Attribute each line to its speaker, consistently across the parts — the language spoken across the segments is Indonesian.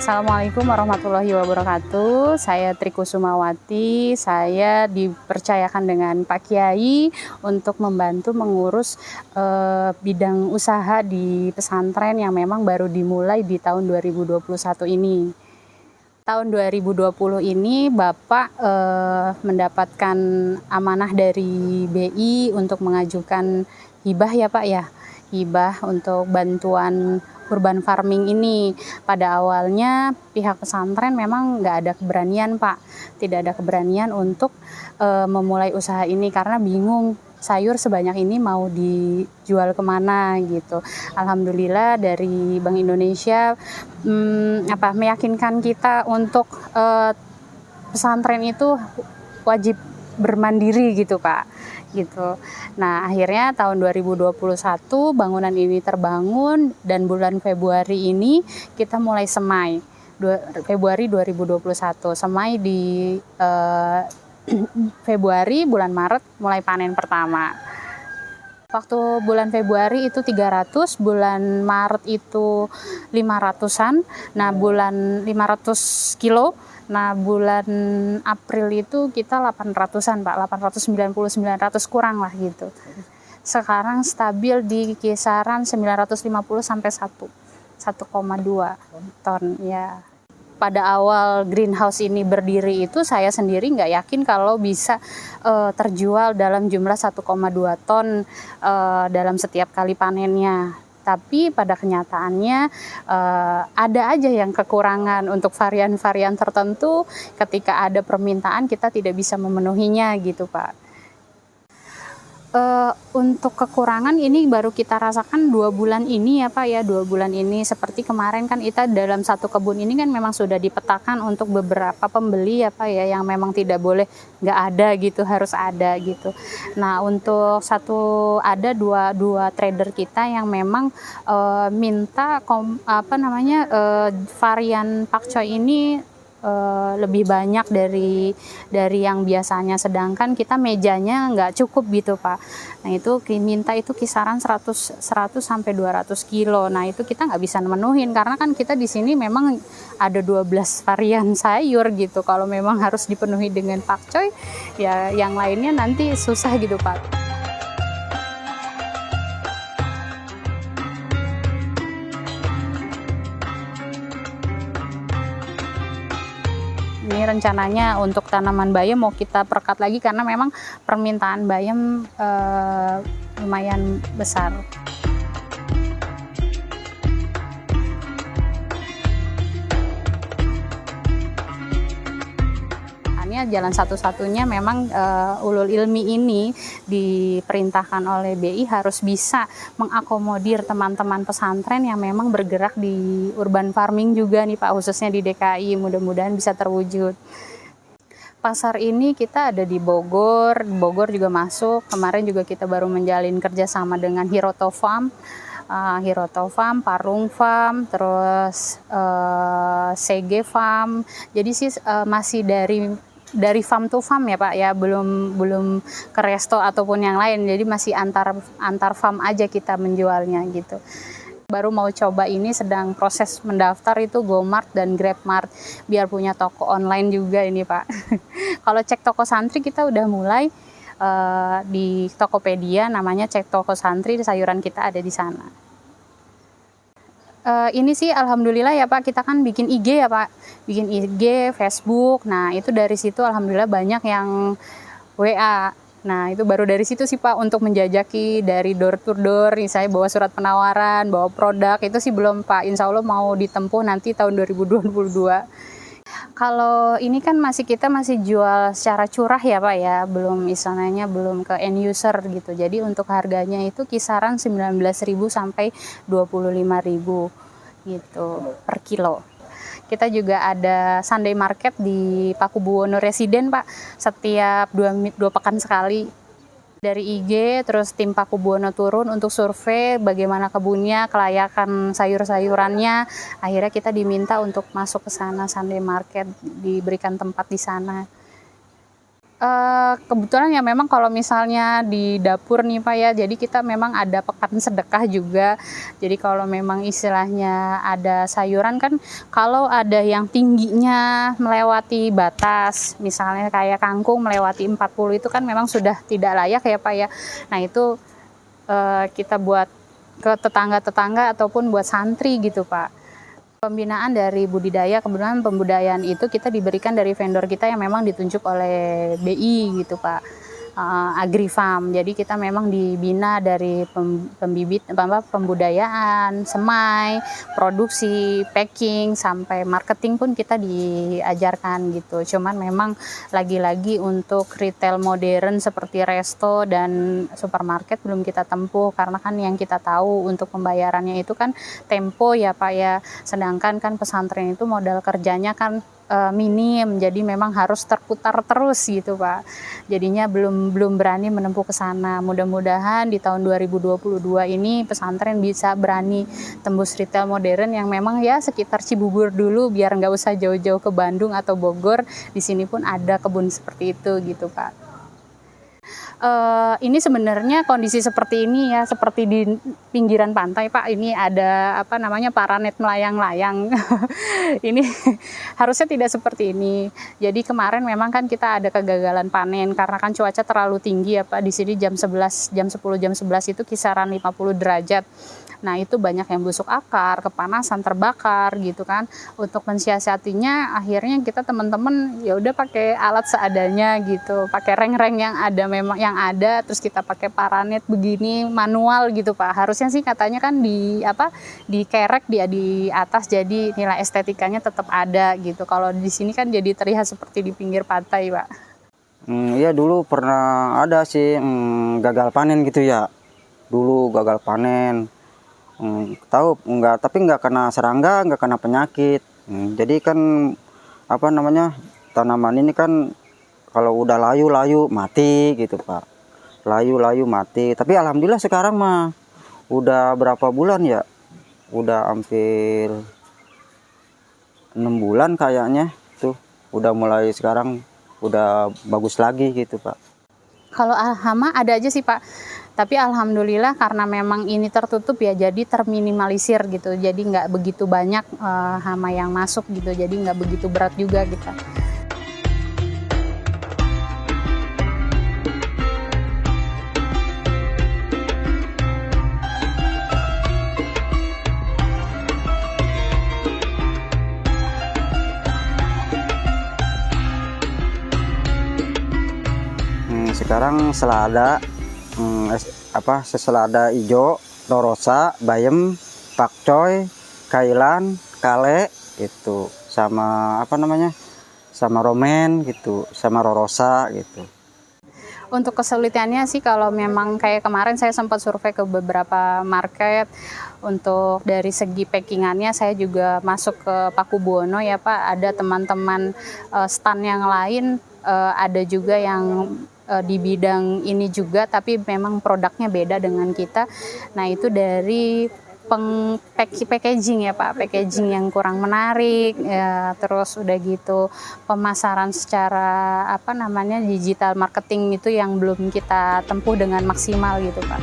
Speaker 1: Assalamualaikum warahmatullahi wabarakatuh. Saya Tri Kusumawati. Saya dipercayakan dengan Pak Kiai untuk membantu mengurus bidang usaha di pesantren yang memang baru dimulai di tahun 2021 ini. Tahun 2020 ini Bapak mendapatkan amanah dari BI untuk mengajukan hibah ya Pak ya. Hibah untuk bantuan urban farming ini. Pada awalnya pihak pesantren memang nggak ada keberanian Pak, tidak ada keberanian untuk memulai usaha ini karena bingung sayur sebanyak ini mau dijual kemana gitu. Alhamdulillah dari Bank Indonesia meyakinkan kita untuk pesantren itu wajib bermandiri gitu Pak gitu. Nah akhirnya tahun 2021 bangunan ini terbangun dan bulan Februari ini kita mulai semai. Februari 2021 semai di Februari, bulan Maret mulai panen pertama. Waktu bulan Februari itu 300, bulan Maret itu 500-an, nah bulan 500 kilo, nah bulan April itu kita 800-an Pak, 890-900 kurang lah gitu. Sekarang stabil di kisaran 950 sampai 1,2 ton ya. Pada awal greenhouse ini berdiri itu saya sendiri nggak yakin kalau bisa terjual dalam jumlah 1,2 ton dalam setiap kali panennya. Tapi pada kenyataannya ada aja yang kekurangan untuk varian-varian tertentu. Ketika ada permintaan kita tidak bisa memenuhinya gitu Pak. Untuk kekurangan ini baru kita rasakan 2 bulan ini ya Pak ya, 2 bulan ini. Seperti kemarin kan kita dalam satu kebun ini kan memang sudah dipetakan untuk beberapa pembeli ya Pak ya, yang memang tidak boleh nggak ada gitu, harus ada gitu. Nah untuk ada dua trader kita yang memang minta varian pakcoy ini lebih banyak dari yang biasanya, sedangkan kita mejanya nggak cukup gitu Pak. Nah itu minta itu kisaran 100 sampai 200 kilo. Nah itu kita nggak bisa memenuhin karena kan kita di sini memang ada 12 varian sayur gitu. Kalau memang harus dipenuhi dengan pakcoy ya yang lainnya nanti susah gitu Pak. Ini rencananya untuk tanaman bayam mau kita perkat lagi karena memang permintaan bayam lumayan besar. Jalan satu-satunya memang ulul ilmi ini diperintahkan oleh BI harus bisa mengakomodir teman-teman pesantren yang memang bergerak di urban farming juga nih Pak, khususnya di DKI, mudah-mudahan bisa terwujud. Pasar ini kita ada di Bogor juga masuk, kemarin juga kita baru menjalin kerjasama dengan Hiroto Farm, Parung Farm, terus CG Farm, jadi sih masih dari farm to farm ya Pak ya, belum ke resto ataupun yang lain, jadi masih antar farm aja kita menjualnya gitu. Baru mau coba ini, sedang proses mendaftar itu GoMart dan GrabMart biar punya toko online juga ini Pak. Kalau cek toko santri kita udah mulai di Tokopedia, namanya cek toko santri, sayuran kita ada di sana. Ini sih alhamdulillah ya Pak, kita kan bikin IG ya Pak, bikin IG, Facebook, nah itu dari situ alhamdulillah banyak yang WA. Nah itu baru dari situ sih Pak untuk menjajaki dari door to door, misalnya bawa surat penawaran, bawa produk, itu sih belum Pak, insya Allah mau ditempuh nanti tahun 2022. Kalau ini kan kita masih jual secara curah ya Pak ya, belum ke end user gitu. Jadi untuk harganya itu kisaran 19.000 sampai 25.000 gitu per kilo. Kita juga ada Sunday Market di Pakubuwono Residen Pak, setiap 2 pekan sekali. Dari IG terus tim Pakubuwono turun untuk survei bagaimana kebunnya, kelayakan sayur-sayurannya. Akhirnya kita diminta untuk masuk ke sana Sunday Market, diberikan tempat di sana. Kebetulan ya memang kalau misalnya di dapur nih Pak ya, jadi kita memang ada pekan sedekah juga. Jadi kalau memang istilahnya ada sayuran kan, kalau ada yang tingginya melewati batas, misalnya kayak kangkung melewati 40 itu kan memang sudah tidak layak ya Pak ya. Nah itu kita buat ke tetangga-tetangga ataupun buat santri gitu Pak. Pembinaan dari budidaya, kebetulan pembudayaan itu kita diberikan dari vendor kita yang memang ditunjuk oleh BI gitu Pak, Agrifarm. Jadi kita memang dibina dari pembibit, pembudayaan, semai, produksi, packing, sampai marketing pun kita diajarkan gitu. Cuman memang lagi-lagi untuk retail modern seperti resto dan supermarket belum kita tempuh, karena kan yang kita tahu untuk pembayarannya itu kan tempo ya Pak ya. Sedangkan kan pesantren itu modal kerjanya kan minim, jadi memang harus terputar terus gitu Pak. Jadinya belum berani menempuh ke sana. Mudah-mudahan di tahun 2022 ini pesantren bisa berani tembus retail modern yang memang ya sekitar Cibubur dulu, biar nggak usah jauh-jauh ke Bandung atau Bogor. Di sini pun ada kebun seperti itu gitu Pak. Ini sebenarnya kondisi seperti ini ya, seperti di pinggiran pantai Pak, ini ada apa namanya paranet melayang-layang. Ini harusnya tidak seperti ini. Jadi kemarin memang kan kita ada kegagalan panen karena kan cuaca terlalu tinggi ya Pak. Di sini jam 11, jam 10, jam 11 itu kisaran 50 derajat. Nah itu banyak yang busuk akar, kepanasan, terbakar gitu kan. Untuk mensiasatinya akhirnya kita teman-teman ya udah pakai alat seadanya gitu, pakai reng-reng yang ada, memang yang ada, terus kita pakai paranet begini manual gitu Pak. Harusnya sih katanya kan di apa, dikerek dia di atas, jadi nilai estetikanya tetap ada gitu. Kalau di sini kan jadi terlihat seperti di pinggir pantai Pak.
Speaker 2: Iya dulu pernah ada sih gagal panen gitu ya. Dulu gagal panen. Tahu enggak, tapi enggak kena serangga, enggak kena penyakit. Jadi kan apa namanya, tanaman ini kan kalau udah layu mati gitu Pak. Layu mati. Tapi alhamdulillah sekarang mah udah berapa bulan ya? Udah hampir 6 bulan kayaknya tuh. Udah mulai sekarang udah bagus lagi gitu Pak.
Speaker 1: Kalau hama ada aja sih Pak, tapi alhamdulillah karena memang ini tertutup ya, jadi terminimalisir gitu, jadi nggak begitu banyak hama yang masuk gitu, jadi nggak begitu berat juga gitu.
Speaker 2: Sekarang selada, selada hijau, lorosa, bayam, pakcoy, kailan, kale itu, sama apa namanya, sama romen gitu, sama rorosa gitu.
Speaker 1: Untuk kesulitannya sih kalau memang kayak kemarin saya sempat survei ke beberapa market, untuk dari segi packingannya saya juga masuk ke Pakubuwono ya Pak, ada teman-teman stand yang lain, ada juga yang di bidang ini juga, tapi memang produknya beda dengan kita. Nah itu dari packaging ya Pak, packaging yang kurang menarik ya, terus udah gitu pemasaran secara apa namanya digital marketing itu yang belum kita tempuh dengan maksimal gitu Pak.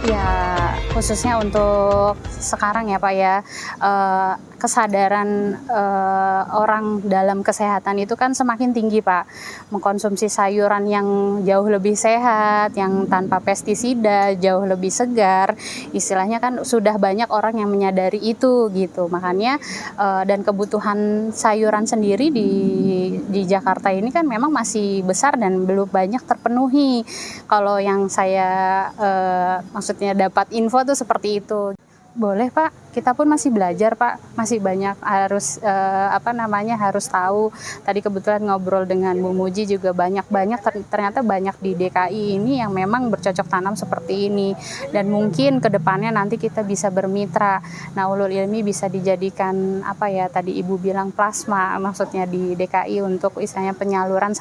Speaker 1: Ya, khususnya untuk sekarang ya Pak ya, kesadaran orang dalam kesehatan itu kan semakin tinggi Pak. Mengkonsumsi sayuran yang jauh lebih sehat, yang tanpa pestisida, jauh lebih segar, istilahnya kan sudah banyak orang yang menyadari itu gitu. Makanya dan kebutuhan sayuran sendiri di Jakarta ini kan memang masih besar dan belum banyak terpenuhi. Kalau yang saya maksudnya dapat info tuh seperti itu. Boleh Pak, kita pun masih belajar Pak, masih banyak harus harus tahu. Tadi kebetulan ngobrol dengan Bu Muji juga ternyata banyak di DKI ini yang memang bercocok tanam seperti ini. Dan mungkin ke depannya nanti kita bisa bermitra. Nah, Ulul Ilmi bisa dijadikan tadi Ibu bilang plasma, maksudnya di DKI untuk istilahnya penyaluran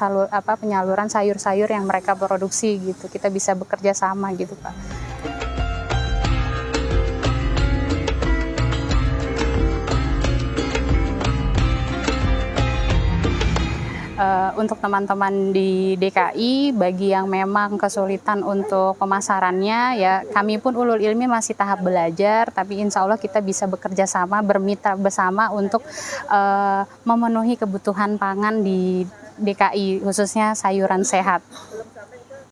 Speaker 1: sayur-sayur yang mereka produksi gitu. Kita bisa bekerja sama gitu Pak. Untuk teman-teman di DKI, bagi yang memang kesulitan untuk pemasarannya, ya kami pun Ulul Ilmi masih tahap belajar, tapi insya Allah kita bisa bekerja sama, bermitra bersama untuk memenuhi kebutuhan pangan di DKI, khususnya sayuran sehat.